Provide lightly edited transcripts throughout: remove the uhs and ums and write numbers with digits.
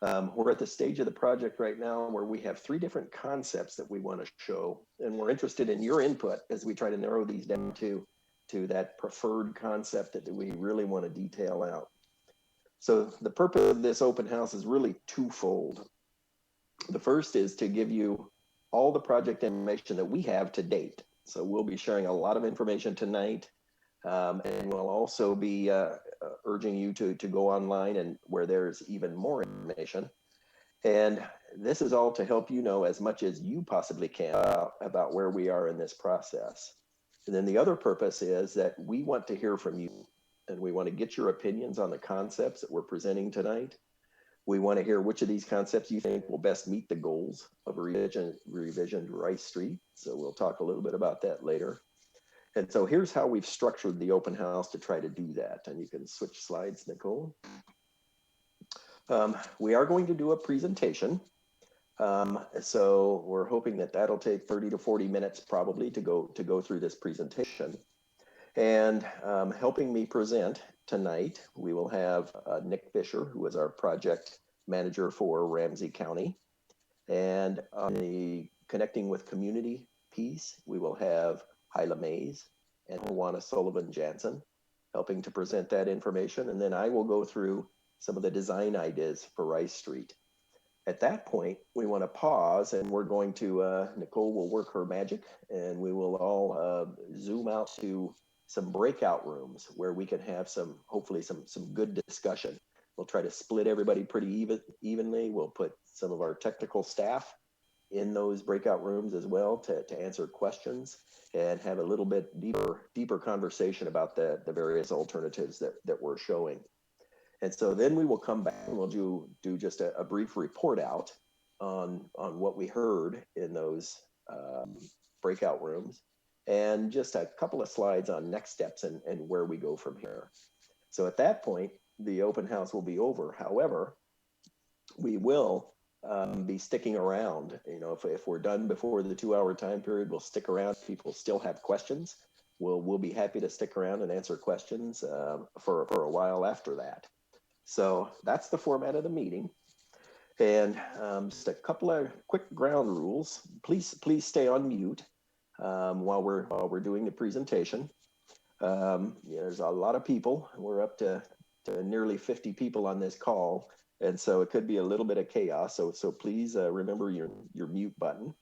We're at the stage of the project right now where we have 3 different concepts that we want to show, and we're interested in your input as we try to narrow these down to that preferred concept that we really want to detail out. So the purpose of this open house is really twofold. The first is to give you all the project information that we have to date. So we'll be sharing a lot of information tonight, and we'll also be urging you to go online and where there's even more information. And this is all to help you know as much as you possibly can about where we are in this process. And then the other purpose is that we want to hear from you, and we want to get your opinions on the concepts that we're presenting tonight. We want to hear which of these concepts you think will best meet the goals of revision to Rice Street. So we'll talk a little bit about that later. And so here's how we've structured the open house to try to do that. And you can switch slides, Nicole. We are going to do a presentation. So we're hoping that that'll take 30 to 40 minutes probably to go through this presentation. And helping me present tonight, we will have Nick Fisher, who is our project manager for Ramsey County. And on the connecting with community piece, we will have Hyla Mays and Juana Sullivan Jansen helping to present that information. And then I will go through some of the design ideas for Rice Street. At that point, we want to pause, and we're going to, Nicole will work her magic, and we will all zoom out to some breakout rooms where we can have hopefully some good discussion. We'll try to split everybody pretty evenly. We'll put some of our technical staff in those breakout rooms as well to answer questions and have a little bit deeper conversation about the various alternatives that we're showing. And so then we will come back and we'll do just a brief report out on what we heard in those breakout rooms, and just a couple of slides on next steps and where we go from here. So at that point, the open house will be over. However, we will be sticking around. You know, if we're done before the 2-hour time period, we'll stick around. People still have questions. We'll be happy to stick around and answer questions for a while after that. So that's the format of the meeting. And just a couple of quick ground rules. Please stay on mute while we're doing the presentation. There's a lot of people. We're up to nearly 50 people on this call, and so it could be a little bit of chaos. So please remember your mute button.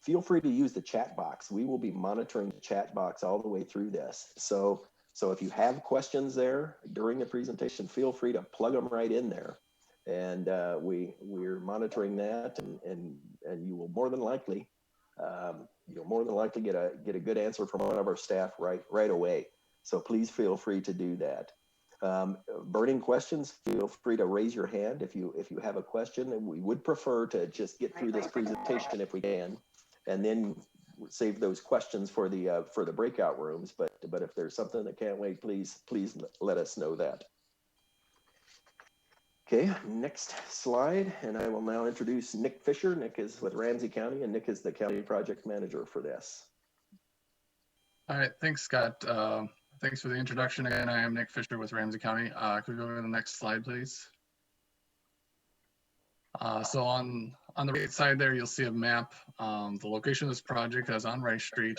Feel free to use the chat box. We will be monitoring the chat box all the way through this. So if you have questions there during the presentation, feel free to plug them right in there. And we're monitoring that, and you will more than likely get a good answer from one of our staff right away. So please feel free to do that. Burning questions, feel free to raise your hand if you have a question, and we would prefer to just get through this presentation if we can, and then save those questions for the breakout rooms. But if there's something that can't wait, please let us know that. Okay, next slide, and I will now introduce Nick Fisher. Nick is with Ramsey County, and Nick is the county project manager for this. All right, thanks, Scott. Thanks for the introduction. Again, I am Nick Fisher with Ramsey County. Could we go to the next slide, please? So on the right side there, you'll see a map. The location of this project is on Rice Street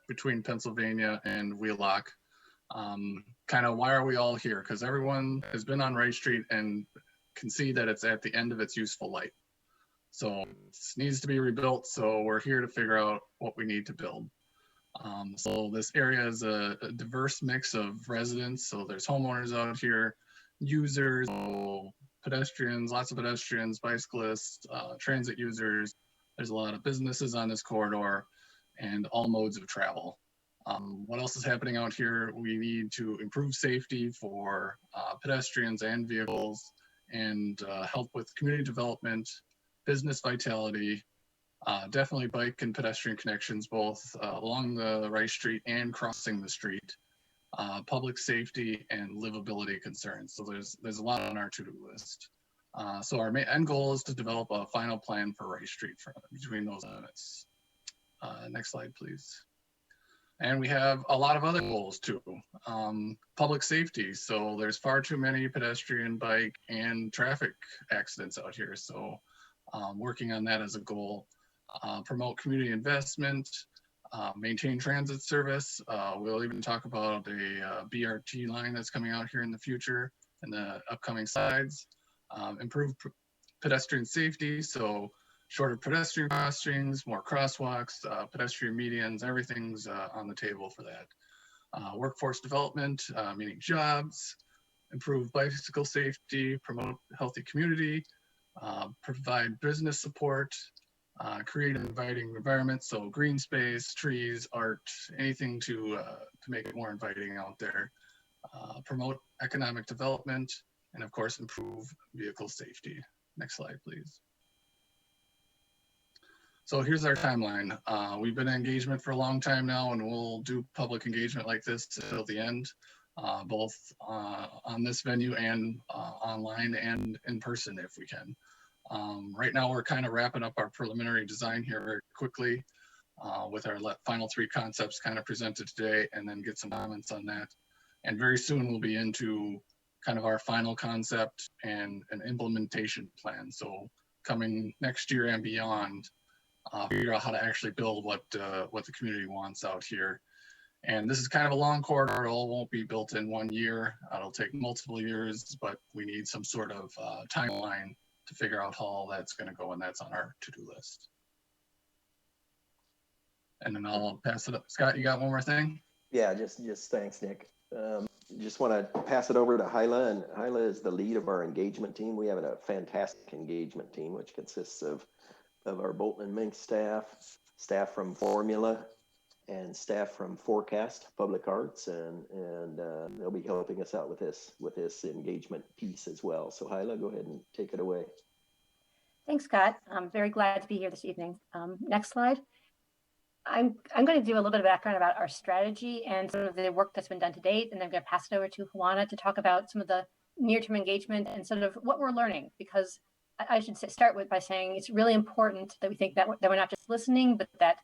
between Pennsylvania and Wheelock. Kind of why are we all here? Because everyone has been on Rice Street and can see that it's at the end of its useful life. So it needs to be rebuilt. So we're here to figure out what we need to build. So this area is a diverse mix of residents. So there's homeowners out here, users, pedestrians, lots of pedestrians, bicyclists, transit users. There's a lot of businesses on this corridor and all modes of travel. What else is happening out here? We need to improve safety for pedestrians and vehicles, and help with community development, business vitality, definitely bike and pedestrian connections, both along the Rice Street and crossing the street, public safety and livability concerns. So there's a lot on our to-do list. So our main end goal is to develop a final plan for Rice Street between those units. Next slide, please. And we have a lot of other goals too. Public safety. So there's far too many pedestrian, bike, and traffic accidents out here. So working on that as a goal. Promote community investment, maintain transit service. We'll even talk about a BRT line that's coming out here in the future in the upcoming slides. Improve pedestrian safety. So shorter pedestrian crossings, more crosswalks, pedestrian medians, everything's on the table for that. Workforce development, meaning jobs, improve bicycle safety, promote healthy community, provide business support, create an inviting environment. So green space, trees, art, anything to make it more inviting out there. Promote economic development, and of course, improve vehicle safety. Next slide, please. So here's our timeline. We've been in engagement for a long time now, and we'll do public engagement like this till the end, both on this venue and online and in person if we can. Right now, we're kind of wrapping up our preliminary design here very quickly with our final 3 concepts kind of presented today, and then get some comments on that. And very soon we'll be into kind of our final concept and an implementation plan. So coming next year and beyond, figure out how to actually build what the community wants out here. And this is kind of a long corridor. It all won't be built in 1 year. It'll take multiple years, but we need some sort of timeline to figure out how all that's going to go, and that's on our to-do list. And then I'll pass it up. Scott, you got one more thing? Yeah, just thanks, Nick. Just want to pass it over to Hyla, and Hyla is the lead of our engagement team. We have a fantastic engagement team, which consists of our Bolton and Mink staff from Formula, and staff from Forecast Public Arts, and they'll be helping us out with this engagement piece as well. So Hyla, go ahead and take it away. Thanks, Scott. I'm very glad to be here this evening. Next slide. I'm going to do a little bit of background about our strategy and some of the work that's been done to date, and then I'm going to pass it over to Juana to talk about some of the near-term engagement and sort of what we're learning, because I should start by saying it's really important that we think that we're not just listening, but that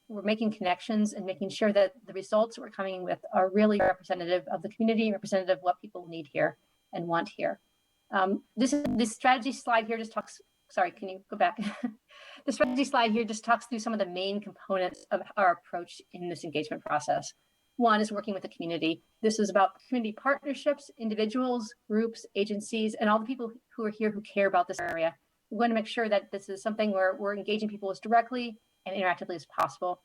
we're making connections and making sure that the results we're coming with are really representative of the community, representative of what people need here and want here. This strategy slide here just talks, sorry, can you go back? The strategy slide here just talks through some of the main components of our approach in this engagement process. One is working with the community. This is about community partnerships, individuals, groups, agencies, and all the people who are here who care about this area. We want to make sure that this is something where we're engaging people as directly and interactively as possible.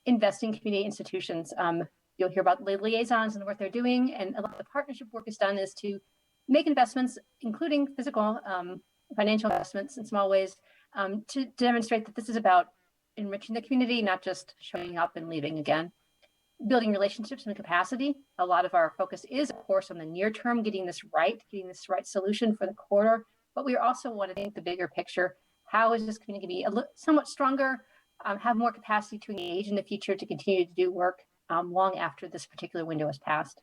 Investing in community institutions. You'll hear about the liaisons and the work they're doing, and a lot of the partnership work is done is to make investments, including physical, financial investments in small ways, to demonstrate that this is about enriching the community, not just showing up and leaving again. Building relationships and capacity. A lot of our focus is, of course, on the near term, getting this right solution for the corridor, but we also want to think the bigger picture. How is this community going to be somewhat stronger, have more capacity to engage in the future to continue to do work long after this particular window has passed?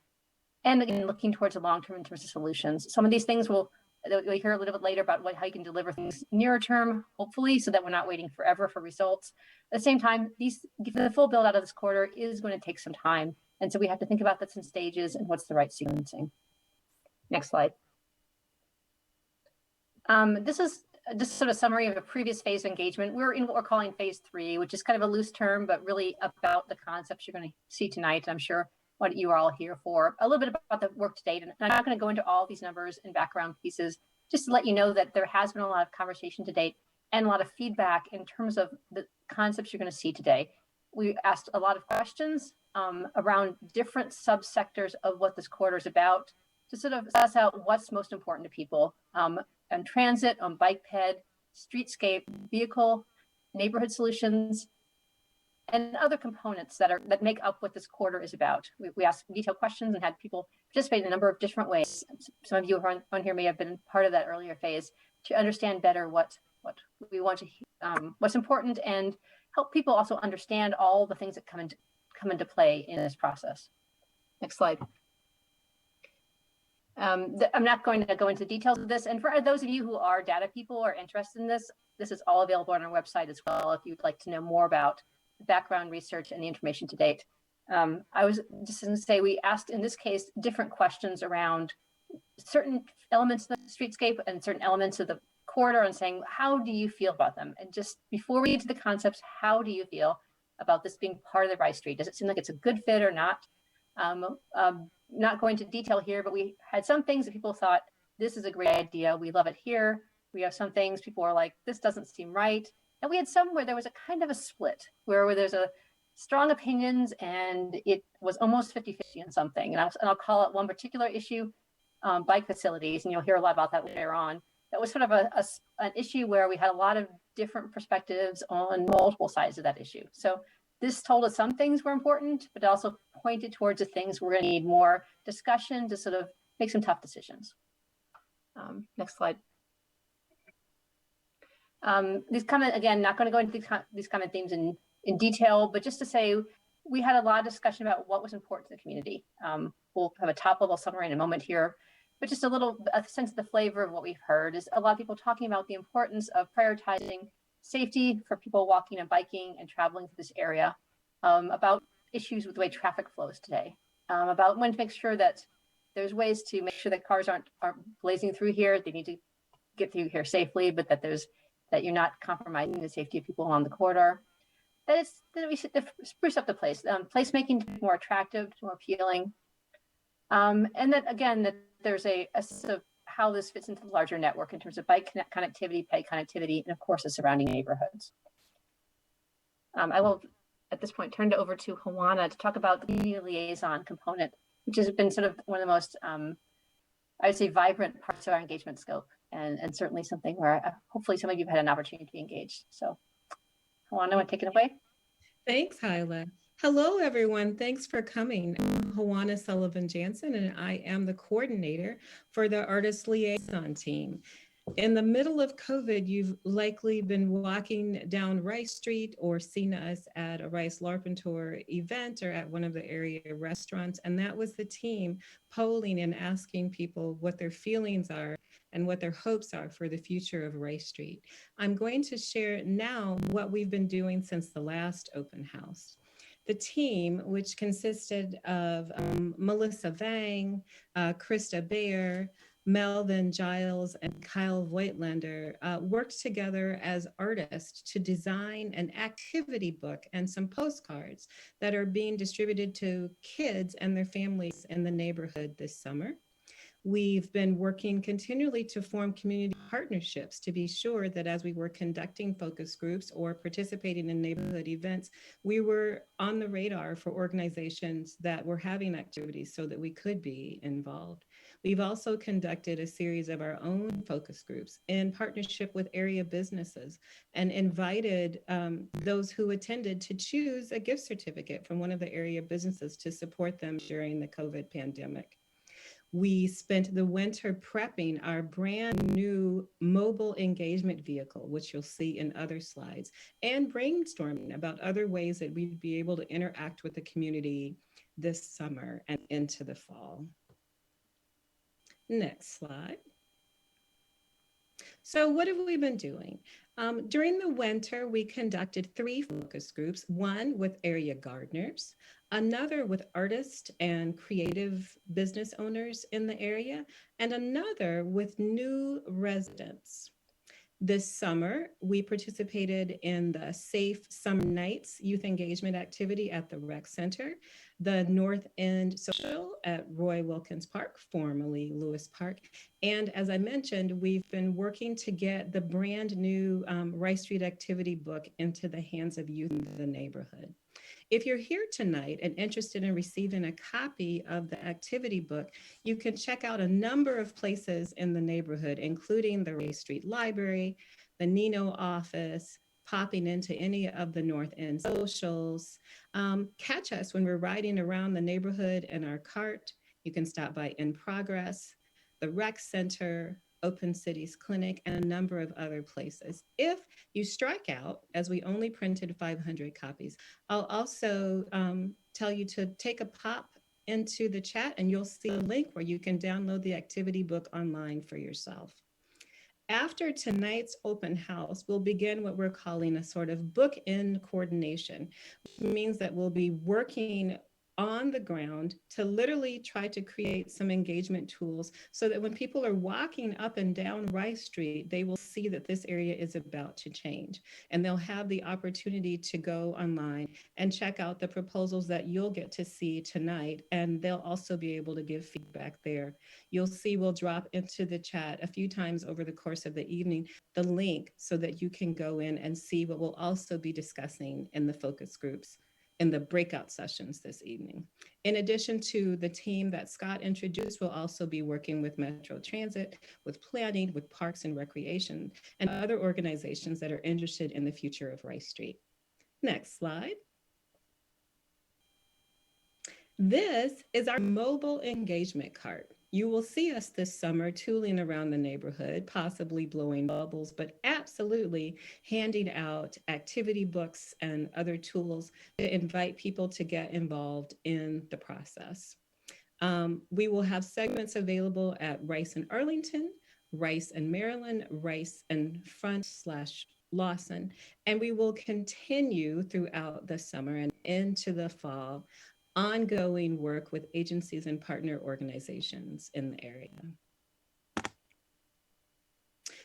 And again, looking towards the long term in terms of solutions. Some of these things we'll hear a little bit later about how you can deliver things nearer term, hopefully, so that we're not waiting forever for results. At the same time, the full build out of this corridor is going to take some time. And so we have to think about this in stages and what's the right sequencing. Next slide. This is just sort of a summary of a previous phase of engagement. We're in what we're calling phase 3, which is kind of a loose term, but really about the concepts you're going to see tonight. I'm sure what you are all here for. A little bit about the work to date, and I'm not going to go into all these numbers and background pieces, just to let you know that there has been a lot of conversation to date and a lot of feedback in terms of the concepts you're going to see today. We asked a lot of questions around different subsectors of what this corridor is about to sort of suss out what's most important to people on transit, on bike ped, streetscape, vehicle, neighborhood solutions, and other components that make up what this corridor is about. We asked detailed questions and had people participate in a number of different ways. Some of you who are on here may have been part of that earlier phase to understand better what we want to, what's important, and help people also understand all the things that come into play in this process. Next slide. I'm not going to go into details of this. And for those of you who are data people or interested in this, this is all available on our website as well if you'd like to know more about the background research and the information to date. I was just going to say, we asked in this case different questions around certain elements of the streetscape and certain elements of the corridor, and saying, how do you feel about them? And just before we get to the concepts, how do you feel about this being part of the Rice Street? Does it seem like it's a good fit or not? Not going to detail here, but we had some things that people thought, this is a great idea, we love it here. We have some things people are like, this doesn't seem right. And we had some where there was a kind of a split, where there's a strong opinions and it was almost 50-50 on something. And I'll call it one particular issue, bike facilities, and you'll hear a lot about that later on. That was sort of an issue where we had a lot of different perspectives on multiple sides of that issue. So this told us some things were important, but also pointed towards the things we're going to need more discussion to sort of make some tough decisions. Next slide. These comment, again, not going to go into these comment themes in detail, but just to say, we had a lot of discussion about what was important to the community. We'll have a top level summary in a moment here, but just a sense of the flavor of what we've heard is a lot of people talking about the importance of prioritizing safety for people walking and biking and traveling through this area, about issues with the way traffic flows today, about when to make sure that there's ways to make sure that cars aren't blazing through here. They need to get through here safely, but that you're not compromising the safety of people on the corridor. That we should spruce up the place, placemaking more attractive, more appealing, and that again, that there's a sense of how this fits into the larger network in terms of bike connectivity, ped connectivity, and of course the surrounding neighborhoods. I will, at this point, turn it over to Juana to talk about the community liaison component, which has been sort of one of the most, I would say, vibrant parts of our engagement scope, and certainly something where hopefully some of you have had an opportunity to be engaged. So, Juana, want to take it away? Thanks, Hyla. Hello, everyone. Thanks for coming. I'm Juana Sullivan-Jansen, and I am the coordinator for the Artist Liaison team. In the middle of COVID, you've likely been walking down Rice Street or seen us at a Rice Larpenteur event or at one of the area restaurants. And that was the team polling and asking people what their feelings are and what their hopes are for the future of Rice Street. I'm going to share now what we've been doing since the last open house. The team, which consisted of Melissa Vang, Krista Bayer, Melvin Giles, and Kyle Voigtlander worked together as artists to design an activity book and some postcards that are being distributed to kids and their families in the neighborhood this summer. We've been working continually to form community partnerships to be sure that as we were conducting focus groups or participating in neighborhood events, we were on the radar for organizations that were having activities so that we could be involved. We've also conducted a series of our own focus groups in partnership with area businesses and invited those who attended to choose a gift certificate from one of the area businesses to support them during the COVID pandemic. We spent the winter prepping our brand new mobile engagement vehicle, which you'll see in other slides, and brainstorming about other ways that we'd be able to interact with the community this summer and into the fall. Next slide. So what have we been doing? During the winter, we conducted 3 focus groups, one with area gardeners, another with artists and creative business owners in the area, and another with new residents. This summer, we participated in the Safe Summer Nights youth engagement activity at the Rec Center, the North End Social at Roy Wilkins Park, formerly Lewis Park. And as I mentioned, we've been working to get the brand new Rice Street activity book into the hands of youth in the neighborhood. If you're here tonight and interested in receiving a copy of the activity book, you can check out a number of places in the neighborhood, including the Rice Street Library, the Nino office, popping into any of the North End socials. Catch us when we're riding around the neighborhood in our cart. You can stop by In Progress, the Rec Center, Open Cities Clinic, and a number of other places. If you strike out, as we only printed 500 copies, I'll also tell you to take a pop into the chat and you'll see a link where you can download the activity book online for yourself. After tonight's open house, we'll begin what we're calling a sort of book-in coordination, which means that we'll be working on the ground to literally try to create some engagement tools so that when people are walking up and down Rice Street, they will see that this area is about to change. And they'll have the opportunity to go online and check out the proposals that you'll get to see tonight. And they'll also be able to give feedback there. You'll see we'll drop into the chat a few times over the course of the evening the link so that you can go in and see what we'll also be discussing in the focus groups in the breakout sessions this evening. In addition to the team that Scott introduced, we'll also be working with Metro Transit, with planning, with Parks and Recreation, and other organizations that are interested in the future of Rice Street. Next slide. This is our mobile engagement cart. You will see us this summer tooling around the neighborhood, possibly blowing bubbles, but absolutely handing out activity books and other tools to invite people to get involved in the process. We will have segments available at Rice and Arlington, Rice and Maryland, Rice and Front/Lawson, and we will continue throughout the summer and into the fall ongoing work with agencies and partner organizations in the area.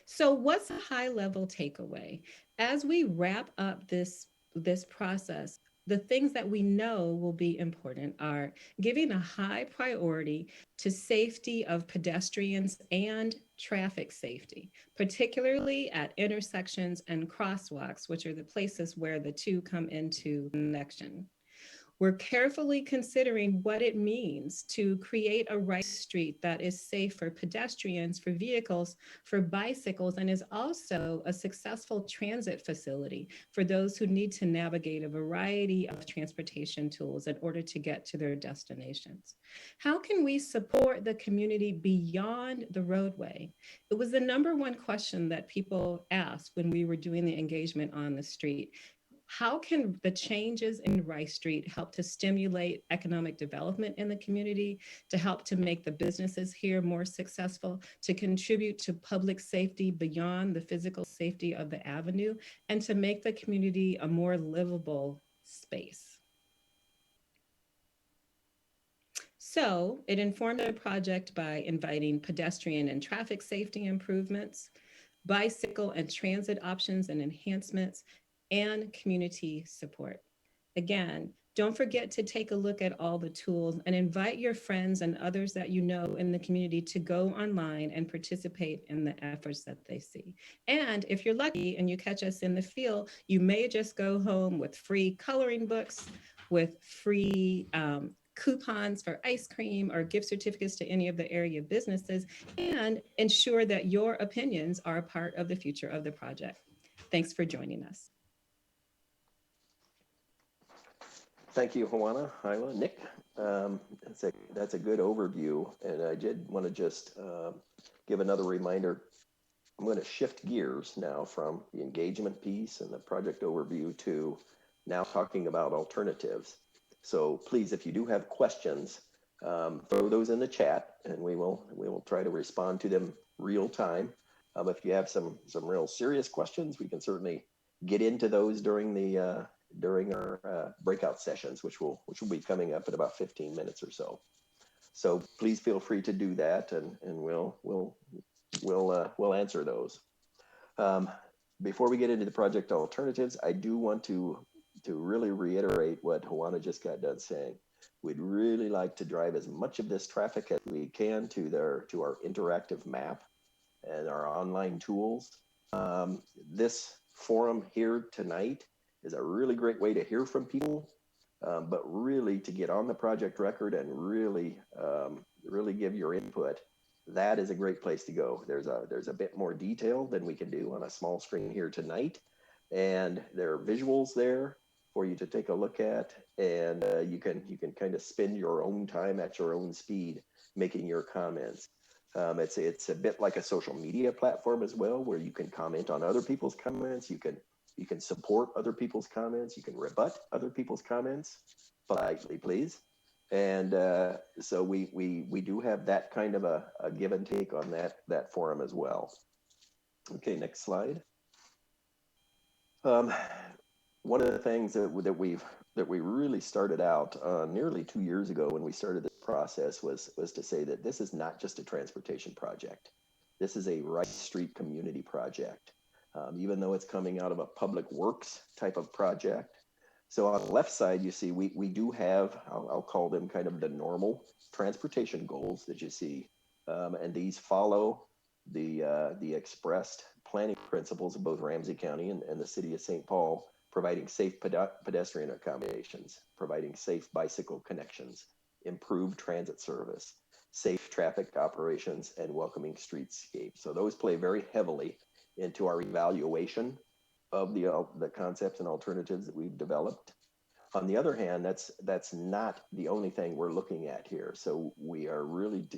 So what's a high-level takeaway? As we wrap up this process, the things that we know will be important are giving a high priority to safety of pedestrians and traffic safety, particularly at intersections and crosswalks, which are the places where the two come into connection. We're carefully considering what it means to create a Rice Street that is safe for pedestrians, for vehicles, for bicycles, and is also a successful transit facility for those who need to navigate a variety of transportation tools in order to get to their destinations. How can we support the community beyond the roadway? It was the #1 question that people asked when we were doing the engagement on the street. How can the changes in Rice Street help to stimulate economic development in the community, to help to make the businesses here more successful, to contribute to public safety beyond the physical safety of the avenue, and to make the community a more livable space? So it informed our project by inviting pedestrian and traffic safety improvements, bicycle and transit options and enhancements, and community support. Again, don't forget to take a look at all the tools and invite your friends and others that you know in the community to go online and participate in the efforts that they see. And if you're lucky and you catch us in the field, you may just go home with free coloring books, with free coupons for ice cream or gift certificates to any of the area businesses, and ensure that your opinions are a part of the future of the project. Thanks for joining us. Thank you, Juana, Hyla, Nick. That's a good overview. And I did want to just give another reminder. I'm going to shift gears now from the engagement piece and the project overview to now talking about alternatives. So please, if you do have questions, throw those in the chat and we will try to respond to them real time. If you have some real serious questions, we can certainly get into those during our breakout sessions, which will be coming up in about 15 minutes or so. So please feel free to do that, and we'll answer those. Before we get into the project alternatives, I do want to really reiterate what Juana just got done saying. We'd really like to drive as much of this traffic as we can to our interactive map and our online tools. This forum here tonight is a really great way to hear from people, but really to get on the project record and really give your input. That is a great place to go. There's a bit more detail than we can do on a small screen here tonight, and there are visuals there for you to take a look at, and you can kind of spend your own time at your own speed making your comments. It's a bit like a social media platform as well, where you can comment on other people's comments. You can support other people's comments. You can rebut other people's comments, politely, please. And so we do have that kind of a give and take on that forum as well. Okay, next slide. one of the things that we really started out nearly 2 years ago when we started this process was to say that this is not just a transportation project. This is a Rice Street community project, even though it's coming out of a public works type of project. So on the left side, you see we do have, I'll call them kind of the normal transportation goals that you see, and these follow the expressed planning principles of both Ramsey County and the city of St. Paul, providing safe pedestrian accommodations, providing safe bicycle connections, improved transit service, safe traffic operations, and welcoming streetscape. So those play very heavily into our evaluation of the concepts and alternatives that we've developed. On the other hand, that's not the only thing we're looking at here. So we are really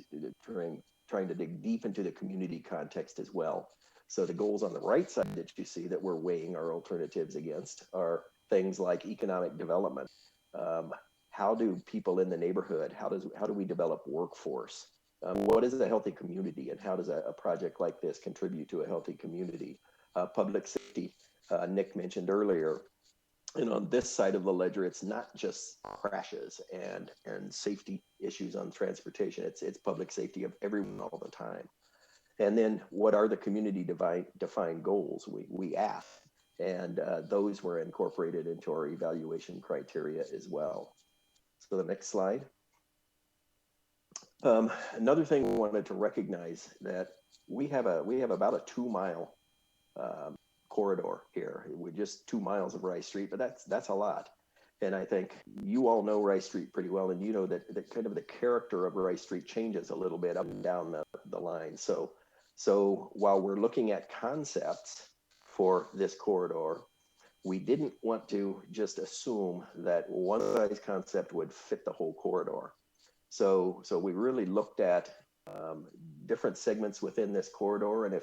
trying to dig deep into the community context as well. So the goals on the right side that you see that we're weighing our alternatives against are things like economic development. How do people in the neighborhood, how do we develop workforce? What is a healthy community, and how does a project like this contribute to a healthy community? Public safety, Nick mentioned earlier. And on this side of the ledger, it's not just crashes and safety issues on transportation. It's public safety of everyone all the time. And then what are the community defined goals? We asked, and those were incorporated into our evaluation criteria as well. So the next slide. Another thing we wanted to recognize that we have about a 2-mile corridor here. We're just 2 miles of Rice Street, but that's a lot. And I think you all know Rice Street pretty well, and you know that kind of the character of Rice Street changes a little bit up and down the line. So while we're looking at concepts for this corridor, we didn't want to just assume that one size concept would fit the whole corridor. So we really looked at different segments within this corridor, and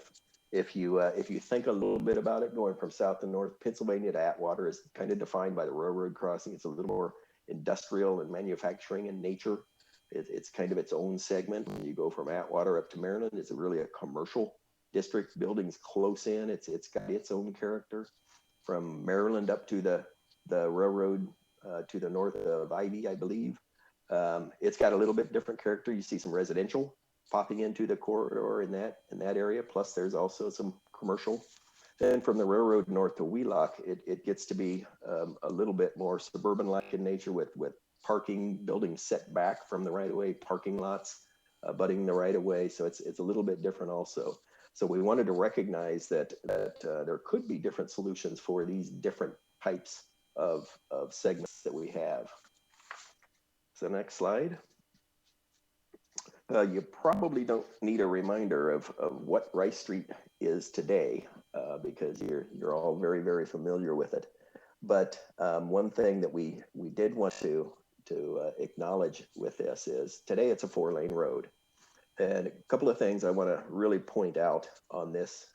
if you think a little bit about it, going from south to north, Pennsylvania to Atwater is kind of defined by the railroad crossing. It's a little more industrial and manufacturing in nature. It's kind of its own segment. When you go from Atwater up to Maryland, it's really a commercial district, buildings close in. It's got its own character. From Maryland up to the railroad to the north of Ivy, I believe, it's got a little bit different character. You see some residential popping into the corridor in that area. Plus, there's also some commercial. Then from the railroad north to Wheelock, it gets to be a little bit more suburban-like in nature with parking, buildings set back from the right-of-way, parking lots abutting the right-of-way. So it's a little bit different also. So we wanted to recognize that there could be different solutions for these different types of segments that we have. So next slide. You probably don't need a reminder of what Rice Street is today because you're all very, very familiar with it. But one thing that we did want to acknowledge with this is today it's a 4-lane road. And a couple of things I want to really point out on this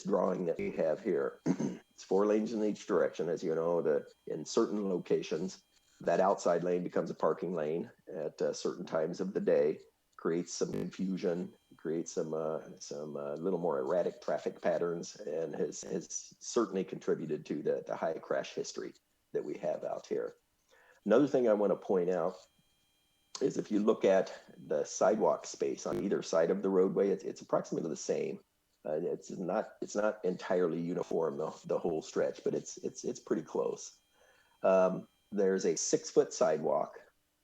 drawing that we have here. It's 4 lanes in each direction, as you know. In certain locations, that outside lane becomes a parking lane at certain times of the day, creates some confusion, creates some little more erratic traffic patterns, and has certainly contributed to the high crash history that we have out here. Another thing I want to point out is if you look at the sidewalk space on either side of the roadway, it's approximately the same. It's not entirely uniform the whole stretch, but it's pretty close. There's a 6-foot sidewalk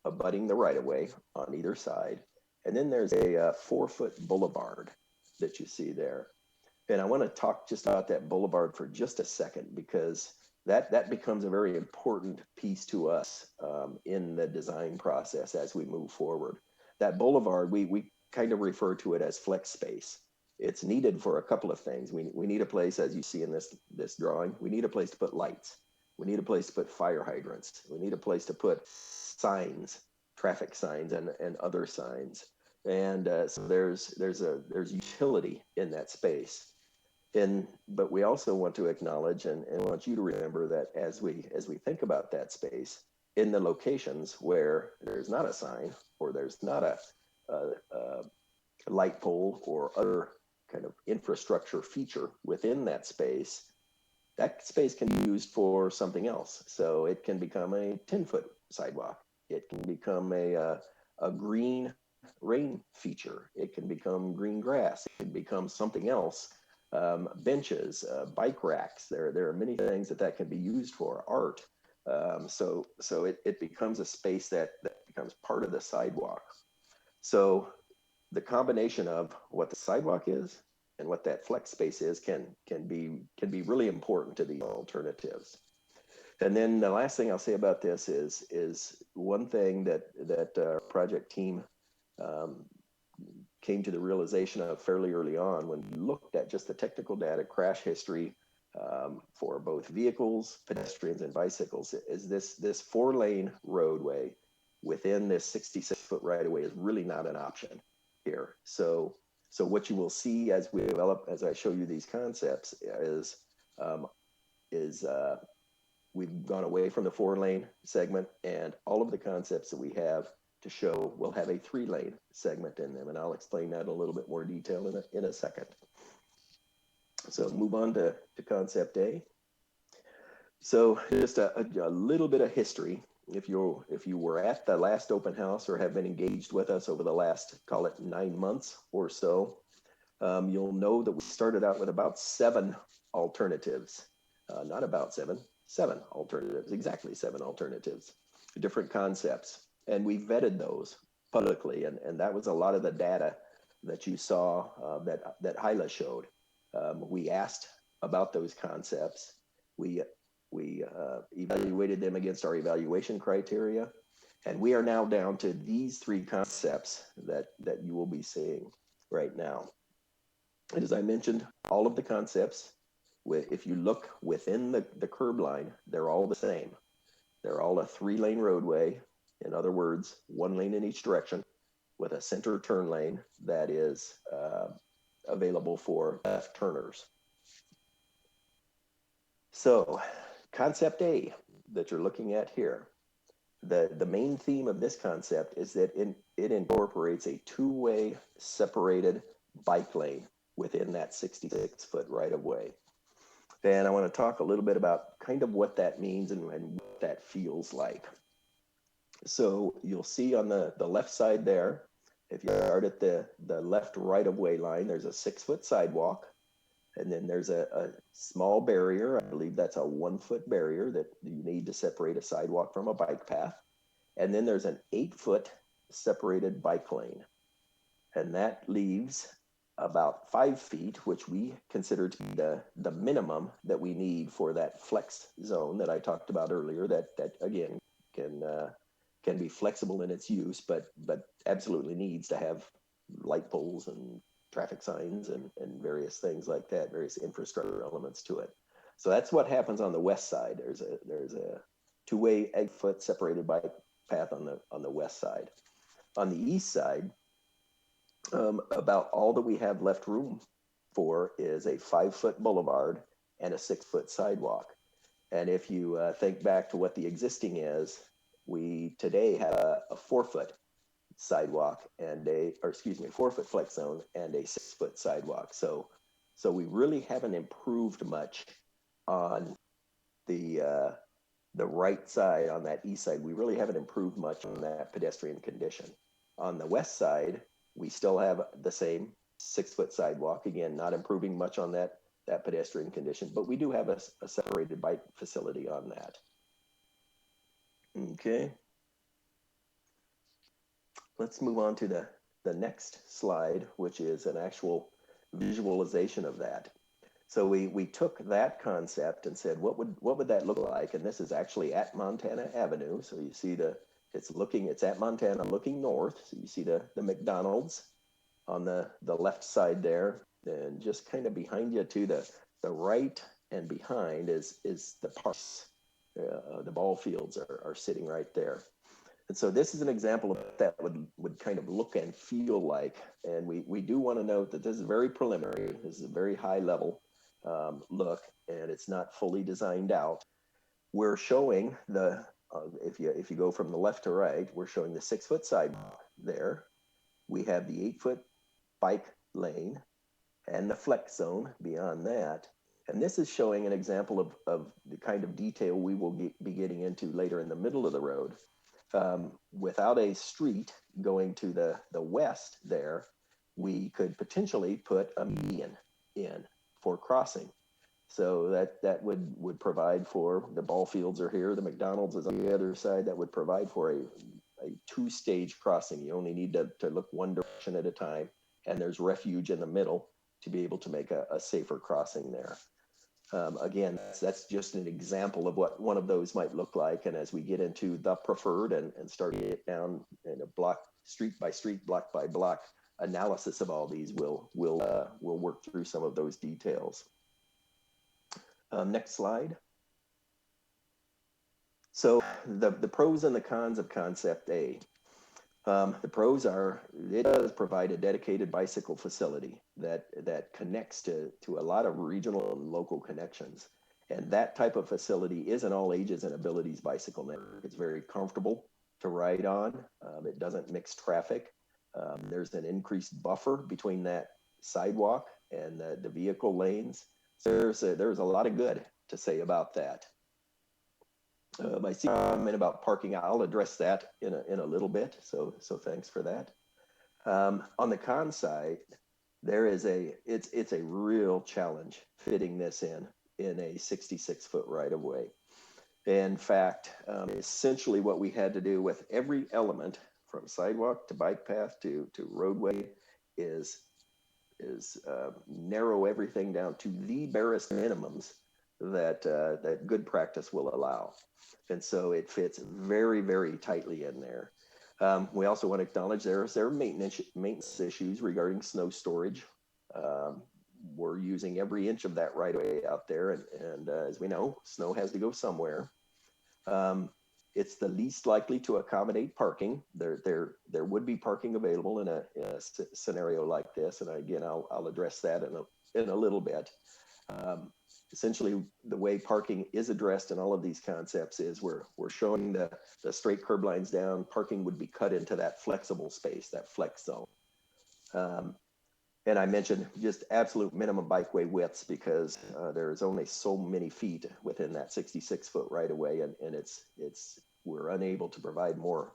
abutting the right-of-way on either side, and then there's a 4-foot boulevard that you see there. And I want to talk just about that boulevard for just a second, because that becomes a very important piece to us in the design process as we move forward. That boulevard, we kind of refer to it as flex space. It's needed for a couple of things. We need a place, as you see in this drawing, we need a place to put lights. We need a place to put fire hydrants. We need a place to put signs, traffic signs, and other signs. And so there's utility in that space. But we also want to acknowledge and want you to remember that as we think about that space, in the locations where there's not a sign or there's not a light pole or other kind of infrastructure feature within that space, that space can be used for something else. So it can become a 10-foot sidewalk. It can become a green rain feature. It can become green grass. It can become something else. Benches, bike racks. There are many things that can be used for. Art. So it becomes a space that becomes part of the sidewalk. So the combination of what the sidewalk is and what that flex space is can be really important to these alternatives. And then the last thing I'll say about this is one thing that our project team came to the realization of fairly early on when we looked at just the technical data, crash history for both vehicles, pedestrians, and bicycles, is this 4-lane roadway within this 66-foot right-of-way is really not an option here. So what you will see as we develop, as I show you these concepts, is we've gone away from the 4-lane segment, and all of the concepts that we have to show will have a 3-lane segment in them, and I'll explain that in a little bit more detail in a second. So move on to concept A. So just a little bit of history. If you were at the last open house or have been engaged with us over the last, call it 9 months or so, you'll know that we started out with about 7 alternatives. Not about 7 alternatives, exactly 7 alternatives, different concepts. And we vetted those publicly. And that was a lot of the data that you saw that Hyla showed. We asked about those concepts. We evaluated them against our evaluation criteria. And we are now down to these 3 concepts that you will be seeing right now. And as I mentioned, all of the concepts, if you look within the curb line, they're all the same. They're all a 3-lane roadway. In other words, 1 lane in each direction with a center turn lane that is available for left turners. So concept A that you're looking at here, the main theme of this concept is that it incorporates a 2-way separated bike lane within that 66-foot right-of-way. And I want to talk a little bit about kind of what that means and what that feels like. So you'll see on the left side there, if you start at the left right-of-way line, there's a 6-foot sidewalk. And then there's a small barrier. I believe that's a 1-foot barrier that you need to separate a sidewalk from a bike path. And then there's an 8-foot separated bike lane. And that leaves about 5 feet, which we consider to be the minimum that we need for that flex zone that I talked about earlier, that again can be flexible in its use, but absolutely needs to have light poles and traffic signs and various things like that, various infrastructure elements to it. So that's what happens on the west side. There's a 2-way 8-foot separated bike path on the west side. On the east side, about all that we have left room for is a 5-foot boulevard and a 6-foot sidewalk. And if you think back to what the existing is, we today have a 4-foot sidewalk and 4-foot flex zone and a 6-foot sidewalk. So we really haven't improved much on the right side, on that east side. We really haven't improved much on that pedestrian condition. On the west side, we still have the same 6-foot sidewalk. Again, not improving much on that pedestrian condition, but we do have a separated bike facility on that. Okay. Let's move on to the next slide, which is an actual visualization of that. So we took that concept and said, what would that look like? And this is actually at Montana Avenue. So you see it's at Montana looking north. So you see the McDonald's on the left side there, and just kind of behind you to the right and behind is the parks. The ball fields are sitting right there. And so this is an example of what that would kind of look and feel like. And we do want to note that this is very preliminary. This is a very high level look, and it's not fully designed out. We're showing if you go from the left to right, we're showing the 6-foot sidewalk there. We have the 8-foot bike lane and the flex zone beyond that. And this is showing an example of the kind of detail we will be getting into later in the middle of the road. Without a street going to the west there, we could potentially put a median in for crossing. So that would provide for, the ball fields are here, the McDonald's is on the other side, that would provide for a two-stage crossing. You only need to look one direction at a time, and there's refuge in the middle to be able to make a safer crossing there. Again, that's just an example of what one of those might look like. And as we get into the preferred and start it down in a block, street by street, block by block analysis of all these, we'll work through some of those details. Next slide. So the pros and the cons of Concept A. The pros are, it does provide a dedicated bicycle facility that connects to a lot of regional and local connections. And that type of facility is an all ages and abilities bicycle network. It's very comfortable to ride on. It doesn't mix traffic. There's an increased buffer between that sidewalk and the vehicle lanes. So there's a lot of good to say about that. I see a comment about parking. I'll address that in a little bit. So thanks for that. On the con side, it's a real challenge fitting this in a 66-foot right of way. In fact, essentially what we had to do with every element from sidewalk to bike path to roadway is narrow everything down to the barest minimums that good practice will allow. And so it fits very, very tightly in there. We also want to acknowledge there are maintenance issues regarding snow storage. We're using every inch of that right away out there. And as we know, snow has to go somewhere. It's the least likely to accommodate parking. There would be parking available in a scenario like this. And again, I'll address that in a little bit. Essentially, the way parking is addressed in all of these concepts is we're showing the straight curb lines down. Parking would be cut into that flexible space, that flex zone. And I mentioned just absolute minimum bikeway widths because there's only so many feet within that 66-foot right of way, and we're unable to provide more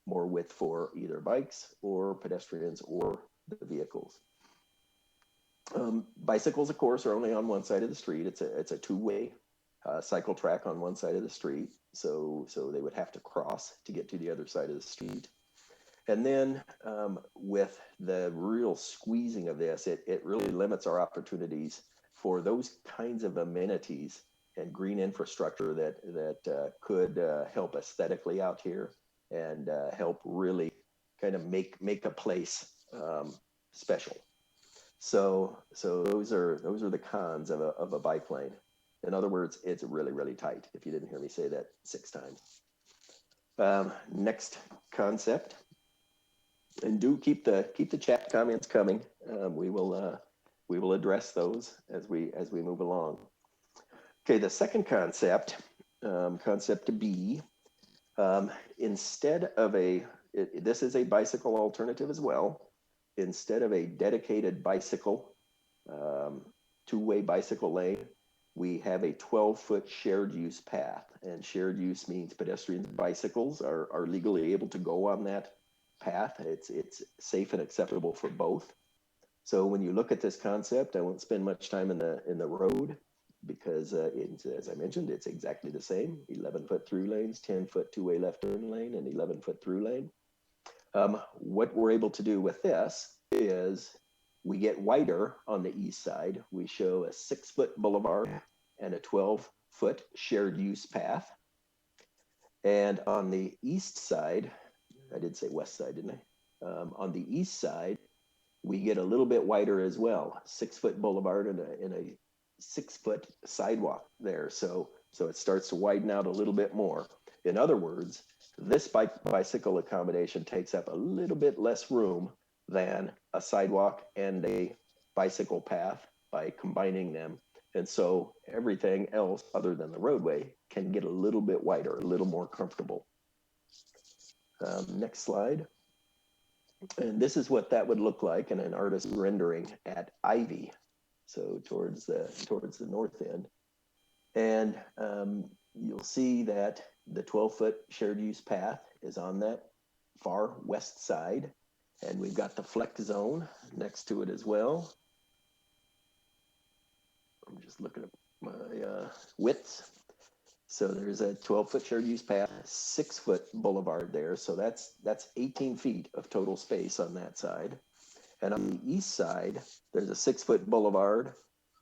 width for either bikes or pedestrians or the vehicles. Bicycles, of course, are only on one side of the street. It's a two-way cycle track on one side of the street, so they would have to cross to get to the other side of the street. And then with the real squeezing of this, it really limits our opportunities for those kinds of amenities and green infrastructure that could help aesthetically out here and help really kind of make a place special. So those are the cons of a bike lane. In other words, it's really, really tight, if you didn't hear me say that 6 times. Next concept, and do keep the chat comments coming. We will address those as we move along. Okay, the second concept, concept B, instead of this is a bicycle alternative as well. Instead of a dedicated bicycle, two-way bicycle lane, we have a 12-foot shared use path. And shared use means pedestrians and bicycles are legally able to go on that path. It's safe and acceptable for both. So when you look at this concept, I won't spend much time in the road because as I mentioned, it's exactly the same. 11-foot through lanes, 10-foot two-way left turn lane, and 11-foot through lane. What we're able to do with this is we get wider on the east side. We show a 6-foot boulevard and a 12-foot shared use path. And on the east side, I did say west side, didn't I? On the east side, we get a little bit wider as well. 6-foot boulevard and a 6-foot sidewalk there. So it starts to widen out a little bit more. In other words, this bicycle accommodation takes up a little bit less room than a sidewalk and a bicycle path by combining them. And so everything else other than the roadway can get a little bit wider, a little more comfortable. Next slide. And this is what that would look like in an artist rendering at Ivy. so towards the north end. And you'll see that the 12-foot shared use path is on that far west side. And we've got the flex zone next to it as well. I'm just looking at my widths. So there's a 12-foot shared use path, 6-foot boulevard there. So that's 18 feet of total space on that side. And on the east side, there's a 6-foot boulevard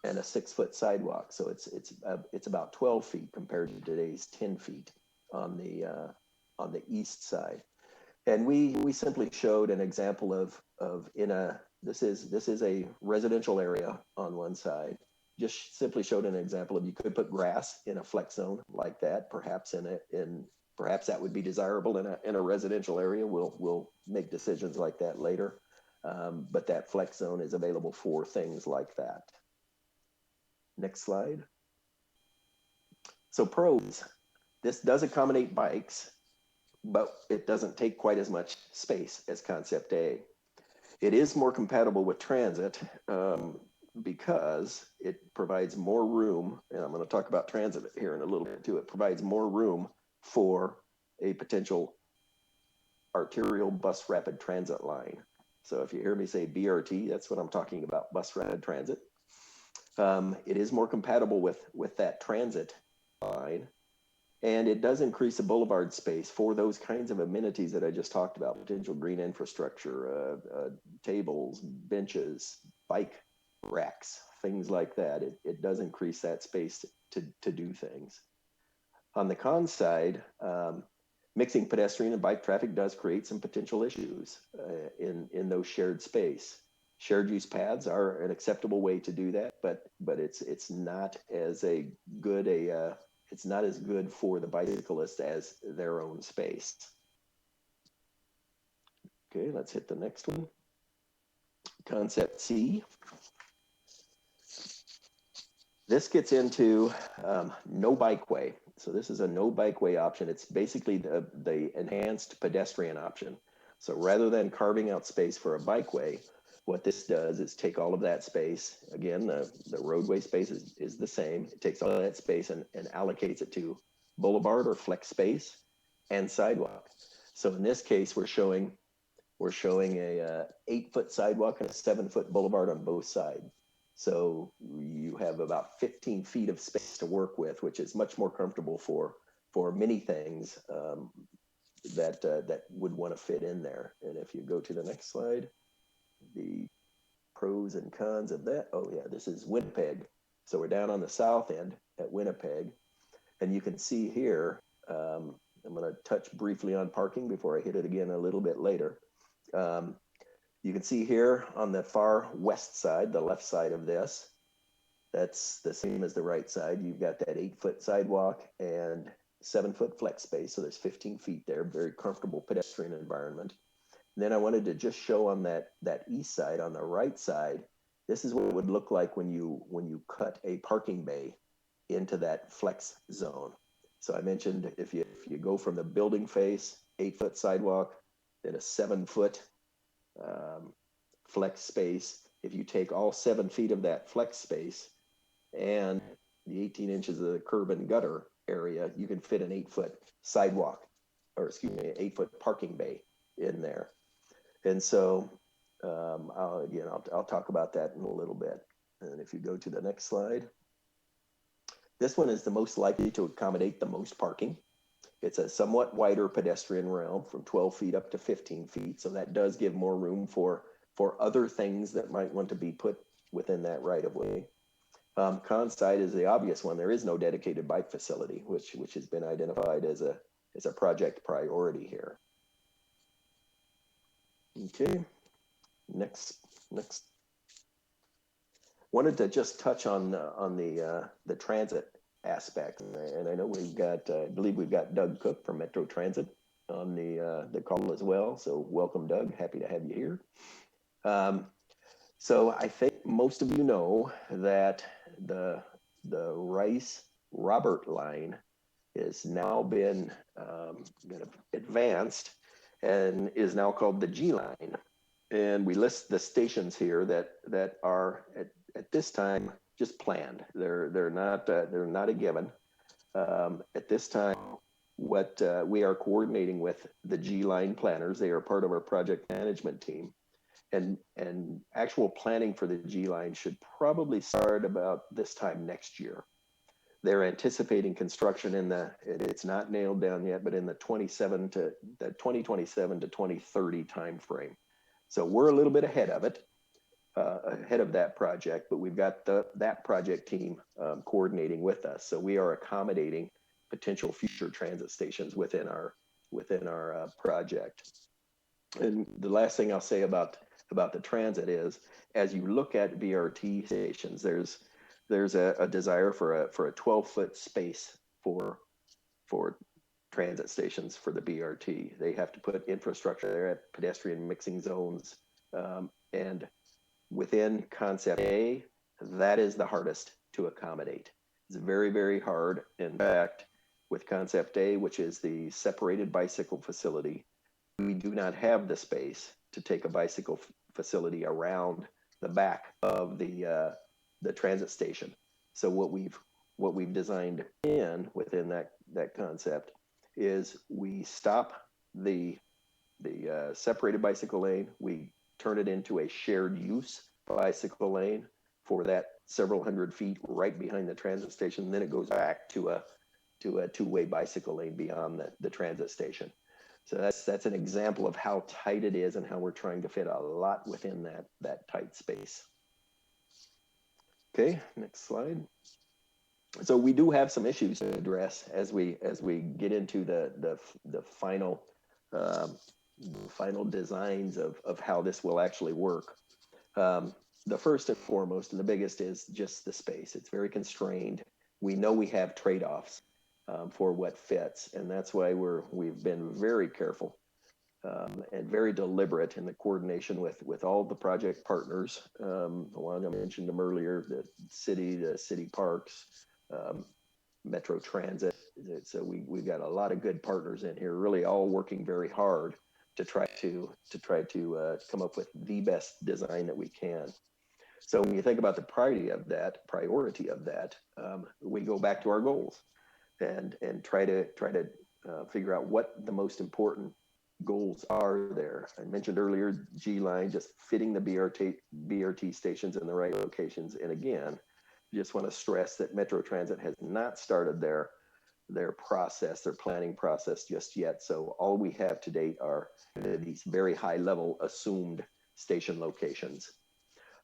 and a 6-foot sidewalk. So it's about 12 feet compared to today's 10 feet on the east side. And we simply showed an example of this is a residential area on one side. Just simply showed an example of you could put grass in a flex zone like that. Perhaps perhaps that would be desirable in a residential area. We'll make decisions like that later. But that flex zone is available for things like that. Next slide. So pros, this does accommodate bikes, but it doesn't take quite as much space as Concept A. It is more compatible with transit because it provides more room, and I'm going to talk about transit here in a little bit too. It provides more room for a potential arterial bus rapid transit line. So if you hear me say BRT, that's what I'm talking about, bus rapid transit. It is more compatible with that transit line. And it does increase the boulevard space for those kinds of amenities that I just talked about, potential green infrastructure, tables, benches, bike racks, things like that. It does increase that space to do things. On the con side, mixing pedestrian and bike traffic does create some potential issues in those shared space. Shared use paths are an acceptable way to do that, but it's not as good for the bicyclist as their own space. Okay, let's hit the next one. Concept C. This gets into no bikeway. So this is a no bikeway option. It's basically the enhanced pedestrian option. So rather than carving out space for a bikeway, what this does is take all of that space. Again, the roadway space is the same. It takes all of that space and allocates it to boulevard or flex space and sidewalk. So in this case, we're showing a 8-foot sidewalk and a 7-foot boulevard on both sides. So you have about 15 feet of space to work with, which is much more comfortable for many things that would want to fit in there. And if you go to the next slide, the pros and cons of that. Oh yeah, this is Winnipeg. So we're down on the south end at Winnipeg. And you can see here, I'm going to touch briefly on parking before I hit it again a little bit later. You can see here on the far west side, the left side of this, that's the same as the right side. You've got that 8-foot sidewalk and 7-foot flex space. So there's 15 feet there, very comfortable pedestrian environment. And then I wanted to just show on that east side, on the right side, this is what it would look like when you cut a parking bay into that flex zone. So I mentioned if you go from the building face, 8-foot sidewalk, then a 7-foot flex space. If you take all 7 feet of that flex space and the 18 inches of the curb and gutter area, you can fit an 8-foot sidewalk, or excuse me, an 8-foot parking bay in there. And so I'll talk about that in a little bit. And if you go to the next slide, this one is the most likely to accommodate the most parking. It's a somewhat wider pedestrian realm from 12 feet up to 15 feet. So that does give more room for other things that might want to be put within that right of way. Con side is the obvious one. There is no dedicated bike facility, which has been identified as a project priority here. Okay, next. Wanted to just touch on the transit aspect, and I know we've got, I believe we've got Doug Cook from Metro Transit on the call as well. So welcome, Doug. Happy to have you here. So I think most of you know that the Rice-Robert line has now been advanced and is now called the G line. And we list the stations here that are at at this time just planned. They're not a given. At this time, what we are coordinating with the G-line planners. They are part of our project management team, and actual planning for the G-line should probably start about this time next year. They're anticipating construction it's not nailed down yet, but in the 2027 to 2030 timeframe. So we're a little bit ahead of it, ahead of that project, but we've got that project team coordinating with us. So we are accommodating potential future transit stations within our project. And the last thing I'll say about the transit is, as you look at BRT stations, there's a desire for a 12-foot space for transit stations for the BRT. They have to put infrastructure there at pedestrian mixing zones. And within concept A, that is the hardest to accommodate. It's very, very hard. In fact, with concept A, which is the separated bicycle facility, we do not have the space to take a bicycle facility around the back of the transit station. So what we've designed within that concept is we stop the separated bicycle lane, we turn it into a shared use bicycle lane for that several hundred feet right behind the transit station. Then it goes back to a two-way bicycle lane beyond the transit station. So that's an example of how tight it is and how we're trying to fit a lot within that tight space. Okay, next slide. So we do have some issues to address as we get into the final designs of how this will actually work. The first and foremost and the biggest is just the space. It's very constrained. We know we have trade-offs for what fits, and that's why we've been very careful and very deliberate in the coordination with all the project partners. Along, I mentioned them earlier, the city parks, Metro Transit. So we've got a lot of good partners in here, really all working very hard to try to come up with the best design that we can. So when you think about the priority of that, we go back to our goals and try to figure out what the most important goals are there. I mentioned earlier, G-line, just fitting the BRT stations in the right locations. And again, just want to stress that Metro Transit has not started their planning process just yet. So all we have to date are these very high level assumed station locations.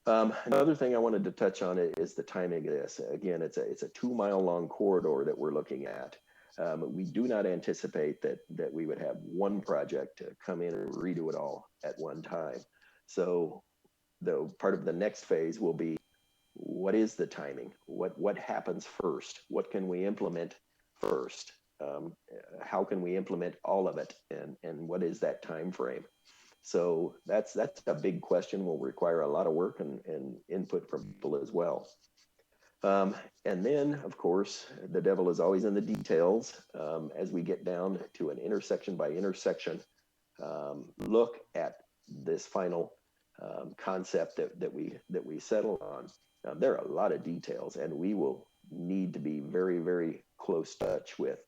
Another thing I wanted to touch on is the timing of this. Again, it's a 2-mile long corridor that we're looking at. We do not anticipate that we would have one project to come in and redo it all at one time. So part of the next phase will be, what is the timing? What happens first? What can we implement first? How can we implement all of it? And what is that time frame? So that's a big question, will require a lot of work and input from people as well. And then, of course, the devil is always in the details. As we get down to an intersection by intersection look at this final concept that we settle on, there are a lot of details, and we will need to be very, very close touch with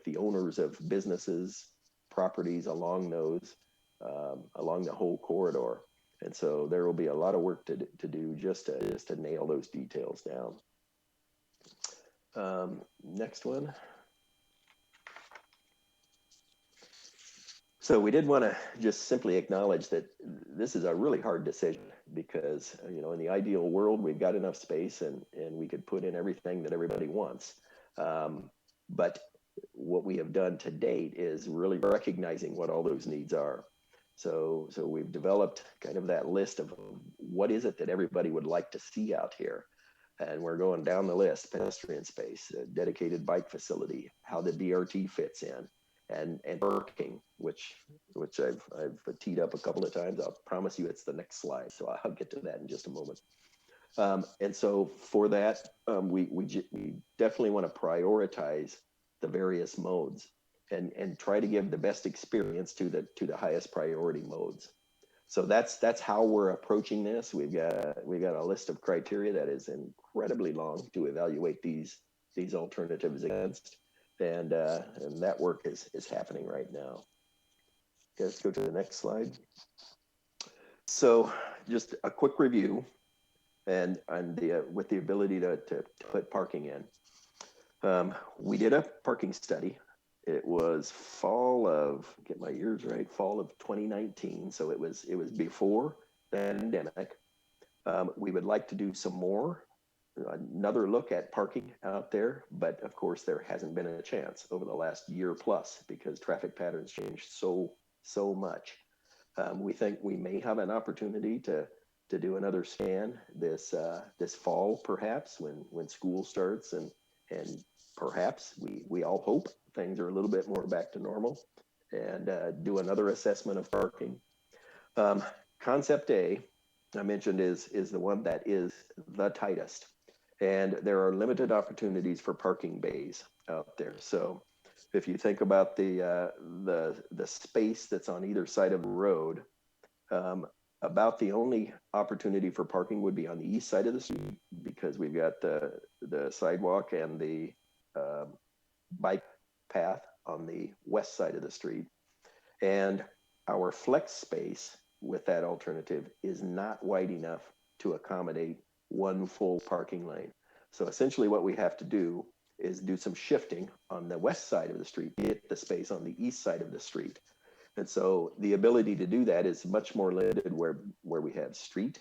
the owners of businesses, properties along the whole corridor. And so there will be a lot of work to do just to nail those details down. Next one. So we did want to just simply acknowledge that this is a really hard decision, because in the ideal world, we've got enough space and we could put in everything that everybody wants. But what we have done to date is really recognizing what all those needs are. So we've developed kind of that list of what is it that everybody would like to see out here. And we're going down the list: pedestrian space, a dedicated bike facility, how the BRT fits in, and parking, which I've teed up a couple of times. I'll promise you it's the next slide, so I'll get to that in just a moment. And so for that, we definitely want to prioritize the various modes and try to give the best experience to the highest priority modes. So that's how we're approaching this. We've got a list of criteria that is incredibly long to evaluate these alternatives against, and that work is happening right now. Okay, let's go to the next slide. So just a quick review, and with the ability to put parking in. We did a parking study. It was fall of 2019. So it was before the pandemic. We would like to do some more, another look at parking out there, but of course there hasn't been a chance over the last year plus because traffic patterns changed so much. We think we may have an opportunity to do another scan this fall, perhaps when school starts, and perhaps we all hope things are a little bit more back to normal, and do another assessment of parking. Concept A, I mentioned, is the one that is the tightest, and there are limited opportunities for parking bays out there. So if you think about the space that's on either side of the road, about the only opportunity for parking would be on the east side of the street, because we've got the sidewalk and the bike path on the west side of the street. And our flex space with that alternative is not wide enough to accommodate one full parking lane. So essentially what we have to do is do some shifting on the west side of the street, get the space on the east side of the street. And so the ability to do that is much more limited where we have street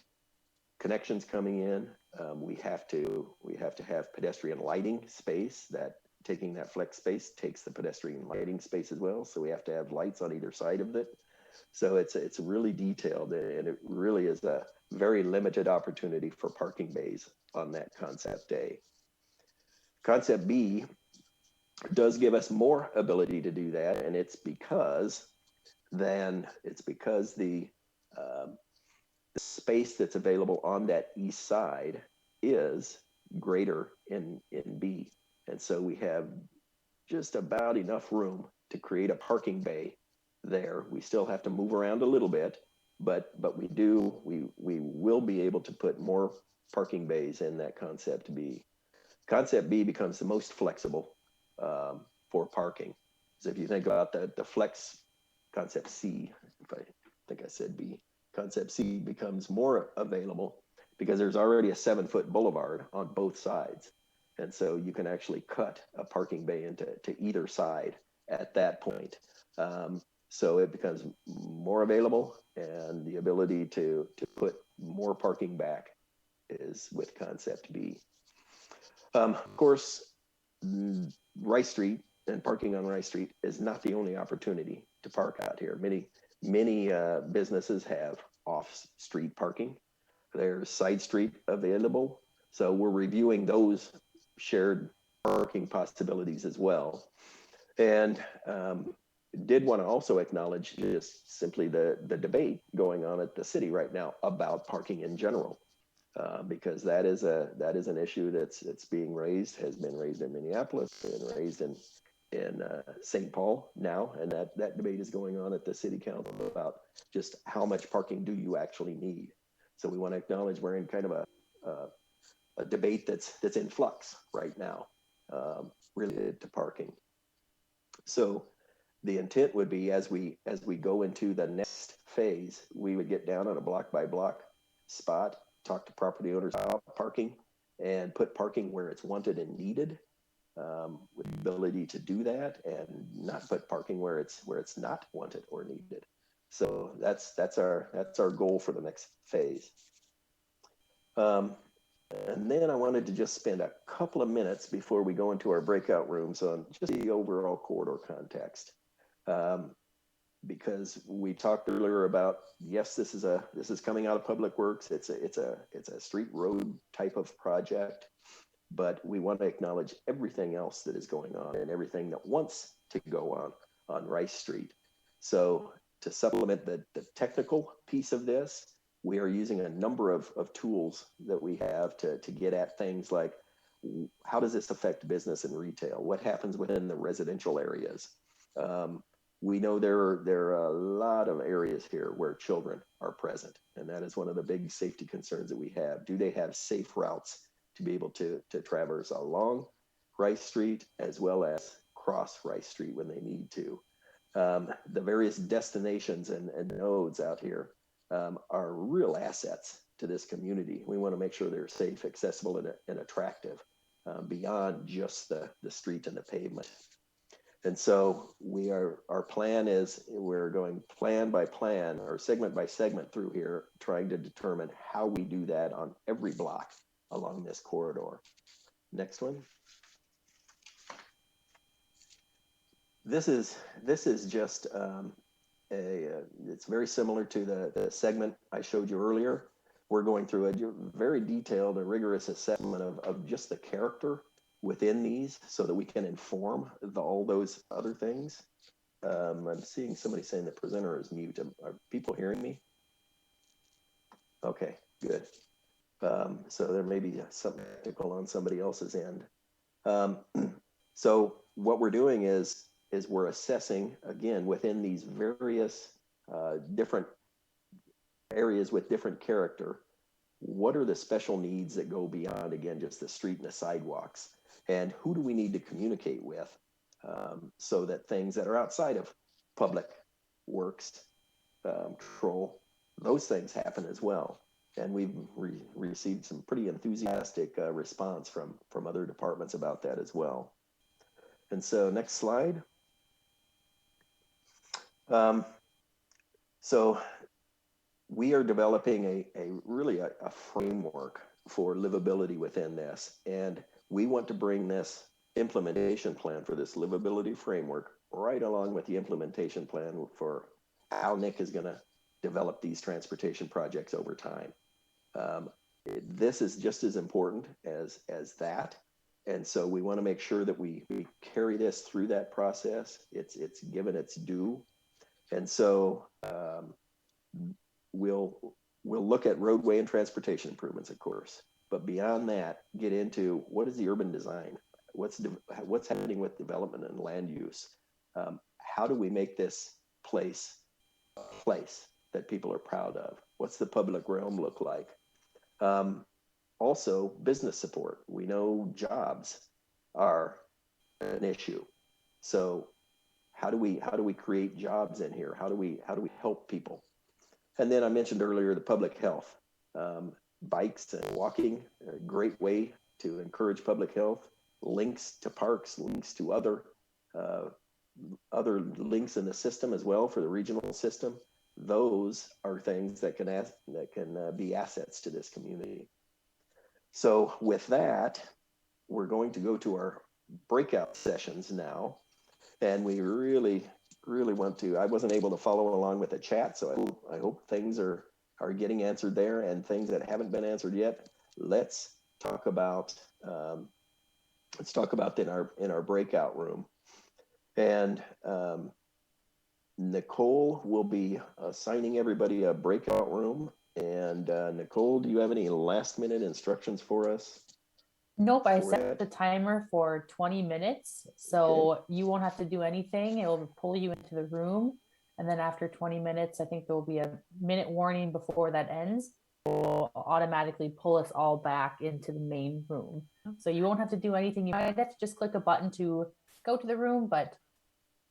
connections coming in. We have to have pedestrian lighting space. That taking that flex space takes the pedestrian lighting space as well. So we have to have lights on either side of it. So it's really detailed, and it really is a very limited opportunity for parking bays on that concept A. Concept B does give us more ability to do that, and it's because the space that's available on that east side is greater in B. And so we have just about enough room to create a parking bay there. We still have to move around a little bit, but we will be able to put more parking bays in that concept B. Concept B becomes the most flexible for parking. So if you think about the flex, concept C, if I think I said B, concept C becomes more available because there's already a 7-foot boulevard on both sides. And so you can actually cut a parking bay into either side at that point. So it becomes more available, and the ability to put more parking back is with concept B. Of course, Rice Street and parking on Rice Street is not the only opportunity to park out here. Many businesses have off-street parking. There's side street available. So we're reviewing those shared parking possibilities as well. And did want to also acknowledge just simply the debate going on at the city right now about parking in general, because that is an issue that's being raised, has been raised in Minneapolis, been raised in St. Paul now, and that debate is going on at the city council about just how much parking do you actually need. So we want to acknowledge we're in kind of a debate that's in flux right now, related to parking. So the intent would be, as we go into the next phase, we would get down on a block by block spot, talk to property owners about parking, and put parking where it's wanted and needed, with the ability to do that, and not put parking where it's not wanted or needed. So that's our goal for the next phase. And then I wanted to just spend a couple of minutes before we go into our breakout rooms on just the overall corridor context. Because we talked earlier about, yes, this is coming out of Public Works. It's a street road type of project, but we want to acknowledge everything else that is going on and everything that wants to go on Rice Street. So to supplement the technical piece of this, we are using a number of tools that we have to get at things like, how does this affect business and retail? What happens within the residential areas? we know there are a lot of areas here where children are present, and that is one of the big safety concerns that we have. Do they have safe routes to be able to traverse along Rice Street as well as cross Rice Street when they need to? The various destinations and nodes out here are real assets to this community. We want to make sure they're safe, accessible, and attractive beyond just the street and the pavement. And so our plan is we're going plan by plan or segment by segment through here, trying to determine how we do that on every block along this corridor. Next one. This is just it's very similar to the segment I showed you earlier. We're going through a very detailed and rigorous assessment of just the character within these so that we can inform all those other things. I'm seeing somebody saying the presenter is mute. Are people hearing me? Okay, good. So there may be something technical on somebody else's end. So what we're doing is we're assessing, again, within these various different areas with different character, what are the special needs that go beyond, again, just the street and the sidewalks? And who do we need to communicate with so that things that are outside of public works control, those things happen as well. And we've received some pretty enthusiastic response from other departments about that as well. And so next slide. So we are developing really a framework for livability within this. And we want to bring this implementation plan for this livability framework right along with the implementation plan for how Nick is going to develop these transportation projects over time. This is just as important as that. And so we want to make sure that we carry this through that process. It's given its due. And so we'll look at roadway and transportation improvements, of course, but beyond that, get into what is the urban design? What's happening with development and land use? How do we make this place a place that people are proud of? What's the public realm look like? Also, business support. We know jobs are an issue. So how do we create jobs in here? How do we help people? And then I mentioned earlier the public health. Bikes and walking, a great way to encourage public health. Links to parks, links to other links in the system as well for the regional system. Those are things that can be assets to this community. So with that, we're going to go to our breakout sessions now. And we really want to, I wasn't able to follow along with the chat, so I hope things are getting answered there, and things that haven't been answered yet, let's talk about in our breakout room. And Nicole will be assigning everybody a breakout room. And Nicole, do you have any last minute instructions for us? Nope, I set the timer for 20 minutes, so okay. You won't have to do anything. It will pull you into the room, and then after 20 minutes, I think there will be a minute warning before that ends. It will automatically pull us all back into the main room. So you won't have to do anything. You might have to just click a button to go to the room, but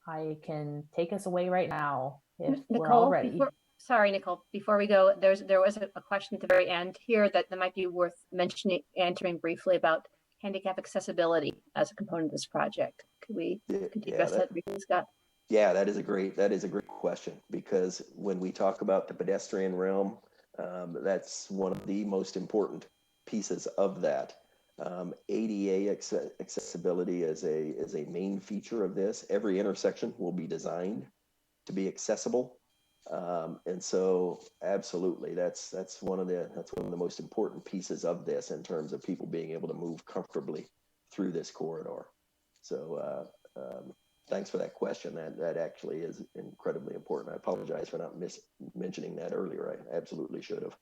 I can take us away right now if Nicole, we're all ready. Sorry, Nicole, before we go, there was a question at the very end here that might be worth answering briefly about handicap accessibility as a component of this project. Could we address that briefly, Scott? Yeah, that is a great question, because when we talk about the pedestrian realm, that's one of the most important pieces of that. ADA accessibility is a main feature of this. Every intersection will be designed to be accessible. And so absolutely, that's one of the most important pieces of this in terms of people being able to move comfortably through this corridor. So thanks for that question. That actually is incredibly important. I apologize for not mentioning that earlier. I absolutely should have.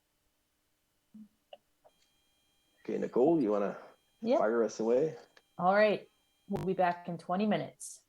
Okay, Nicole, you want to fire us away? All right, we'll be back in 20 minutes.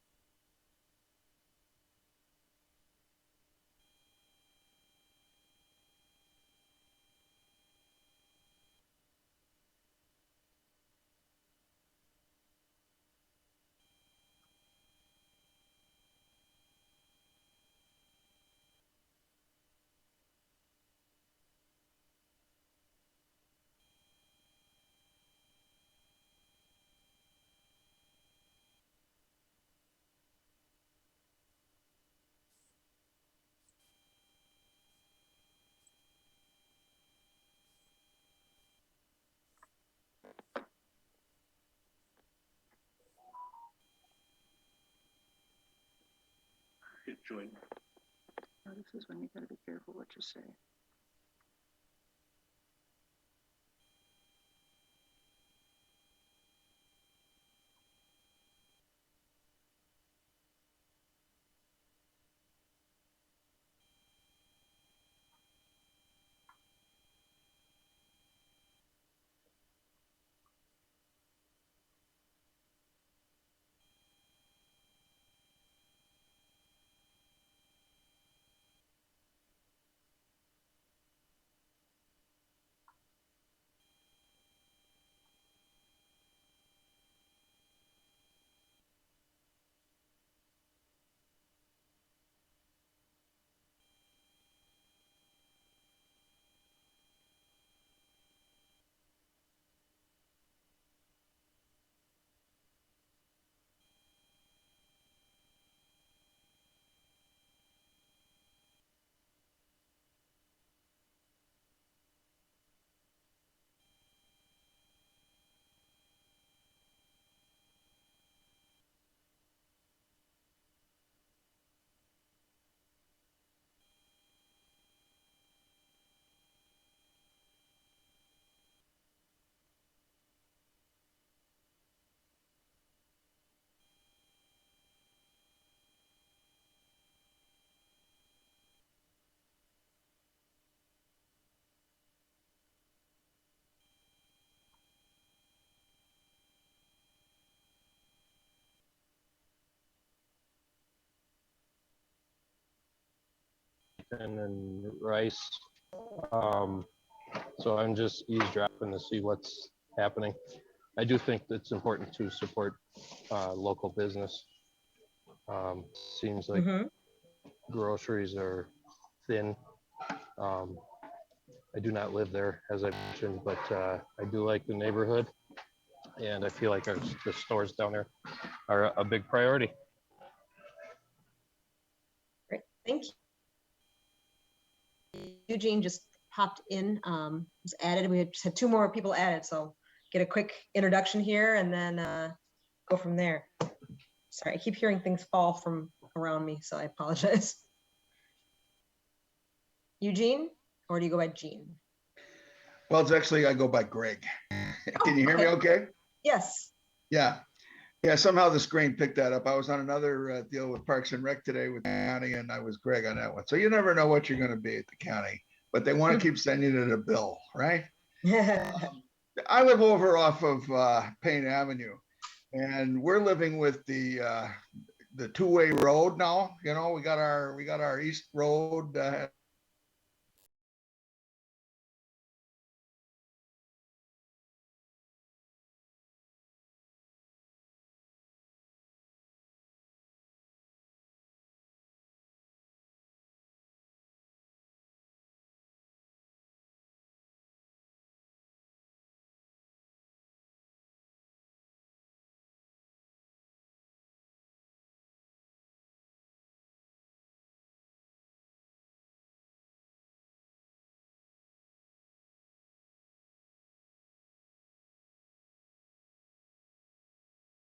Now, this is when you gotta be careful what you say. and rice. So I'm just eavesdropping to see what's happening. I do think it's important to support local business. Seems like groceries are thin. I do not live there, as I mentioned, but I do like the neighborhood, and I feel like the stores down there are a big priority. Great, thank you. Eugene just popped in, was added. We just had 2 more people added, so get a quick introduction here and then go from there. Sorry, I keep hearing things fall from around me, so I apologize. Eugene, or do you go by Gene? Well, it's actually, I go by Greg. Can you hear me okay? Yes. Yeah. Yeah, somehow the screen picked that up. I was on another deal with Parks and Rec today with the county, and I was Greg on that one. So you never know what you're going to be at the county, but they want to keep sending you the bill, right? I live over off of Payne Avenue, and we're living with the 2-way road now. You know, we got our east road